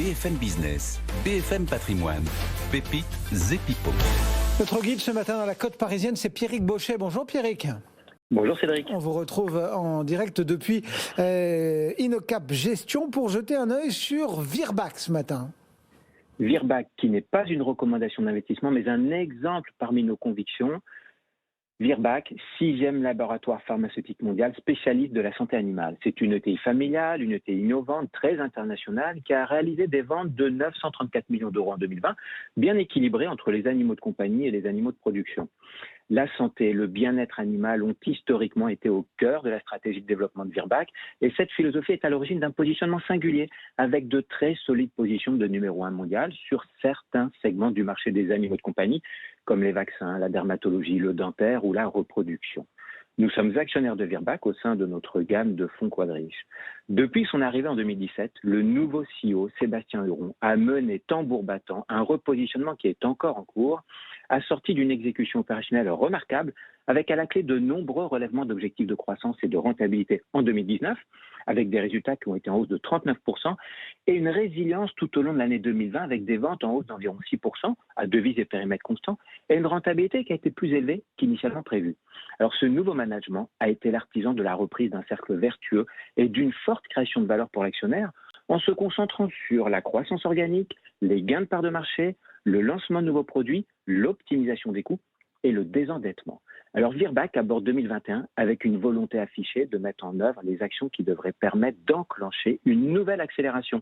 BFM Business, BFM Patrimoine, Pépites et Pipo. Notre guide ce matin dans la côte parisienne, c'est Pierrick Bauchet. Bonjour Pierrick. Bonjour Cédric. On vous retrouve en direct depuis Innocap Gestion pour jeter un œil sur Virbac ce matin. Virbac, qui n'est pas une recommandation d'investissement, mais un exemple parmi nos convictions. Virbac, 6e laboratoire pharmaceutique mondial spécialiste de la santé animale. C'est une ETI familiale, une ETI innovante, très internationale, qui a réalisé des ventes de 934 millions d'euros en 2020, bien équilibrées entre les animaux de compagnie et les animaux de production. La santé et le bien-être animal ont historiquement été au cœur de la stratégie de développement de Virbac, et cette philosophie est à l'origine d'un positionnement singulier, avec de très solides positions de numéro 1 mondial sur certains segments du marché des animaux de compagnie, comme les vaccins, la dermatologie, le dentaire ou la reproduction. Nous sommes actionnaires de Virbac au sein de notre gamme de fonds quadriches. Depuis son arrivée en 2017, le nouveau CEO, Sébastien Huron, a mené tambour battant un repositionnement qui est encore en cours, assorti d'une exécution opérationnelle remarquable, avec à la clé de nombreux relèvements d'objectifs de croissance et de rentabilité en 2019, avec des résultats qui ont été en hausse de 39%, et une résilience tout au long de l'année 2020, avec des ventes en hausse d'environ 6%, à devises et périmètres constants, et une rentabilité qui a été plus élevée qu'initialement prévue. Alors ce nouveau management a été l'artisan de la reprise d'un cercle vertueux et d'une forte création de valeur pour l'actionnaire, en se concentrant sur la croissance organique, les gains de part de marché, le lancement de nouveaux produits, l'optimisation des coûts et le désendettement. Alors Virbac aborde 2021 avec une volonté affichée de mettre en œuvre les actions qui devraient permettre d'enclencher une nouvelle accélération.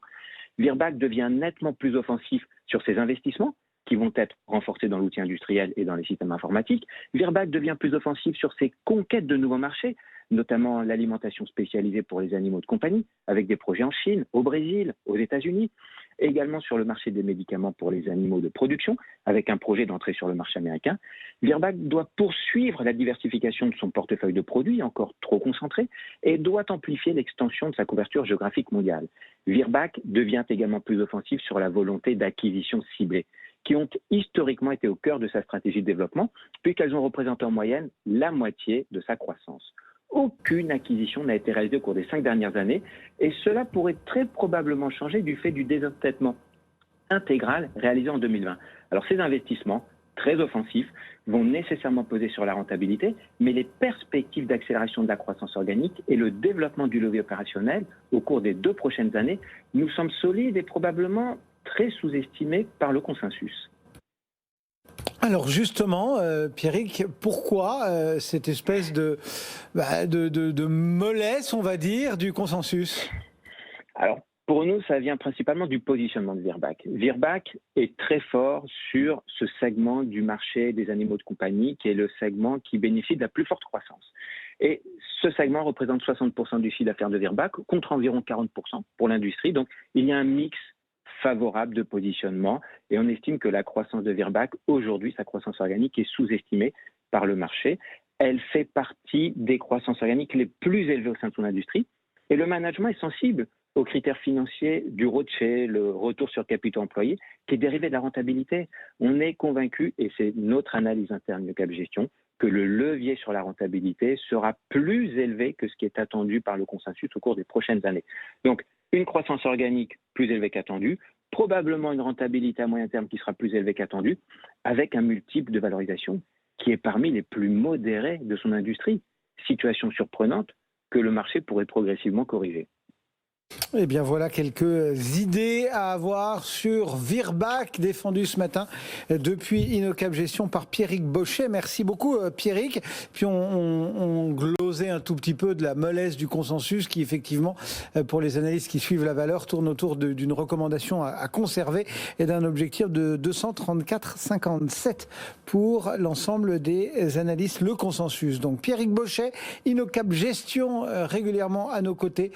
Virbac devient nettement plus offensif sur ses investissements, qui vont être renforcés dans l'outil industriel et dans les systèmes informatiques. Virbac devient plus offensif sur ses conquêtes de nouveaux marchés, notamment l'alimentation spécialisée pour les animaux de compagnie, avec des projets en Chine, au Brésil, aux États-Unis, et également sur le marché des médicaments pour les animaux de production, avec un projet d'entrée sur le marché américain. Virbac doit poursuivre la diversification de son portefeuille de produits, encore trop concentré, et doit amplifier l'extension de sa couverture géographique mondiale. Virbac devient également plus offensif sur la volonté d'acquisition ciblée, qui ont historiquement été au cœur de sa stratégie de développement, puisqu'elles ont représenté en moyenne la moitié de sa croissance. Aucune acquisition n'a été réalisée au cours des 5 dernières années, et cela pourrait très probablement changer du fait du désendettement intégral réalisé en 2020. Alors ces investissements, très offensifs, vont nécessairement peser sur la rentabilité, mais les perspectives d'accélération de la croissance organique et le développement du levier opérationnel au cours des 2 prochaines années nous semblent solides et probablement très sous-estimés par le consensus. Alors justement, Pierrick, pourquoi cette espèce de mollesse, on va dire, du consensus ? Alors, pour nous, ça vient principalement du positionnement de Virbac. Virbac est très fort sur ce segment du marché des animaux de compagnie, qui est le segment qui bénéficie de la plus forte croissance. Et ce segment représente 60% du chiffre d'affaires de Virbac, contre environ 40% pour l'industrie. Donc, il y a un mix favorable de positionnement, et on estime que la croissance de Virbac, aujourd'hui, sa croissance organique est sous-estimée par le marché. Elle fait partie des croissances organiques les plus élevées au sein de son industrie, et le management est sensible aux critères financiers du ROCE, le retour sur capitaux employés, qui est dérivé de la rentabilité. On est convaincu, et c'est notre analyse interne de Cap Gestion, que le levier sur la rentabilité sera plus élevé que ce qui est attendu par le consensus au cours des prochaines années. Donc, une croissance organique plus élevée qu'attendue, probablement une rentabilité à moyen terme qui sera plus élevée qu'attendue, avec un multiple de valorisation qui est parmi les plus modérés de son industrie. Situation surprenante que le marché pourrait progressivement corriger. Eh bien voilà quelques idées à avoir sur Virbac, défendu ce matin depuis Innocap Gestion par Pierrick Bauchet. Merci beaucoup Pierrick. Puis on glosait un tout petit peu de la mollesse du consensus qui effectivement, pour les analystes qui suivent la valeur, tourne autour d'une recommandation à conserver et d'un objectif de 234,57 pour l'ensemble des analystes, le consensus. Donc Pierrick Bauchet, Innocap Gestion régulièrement à nos côtés.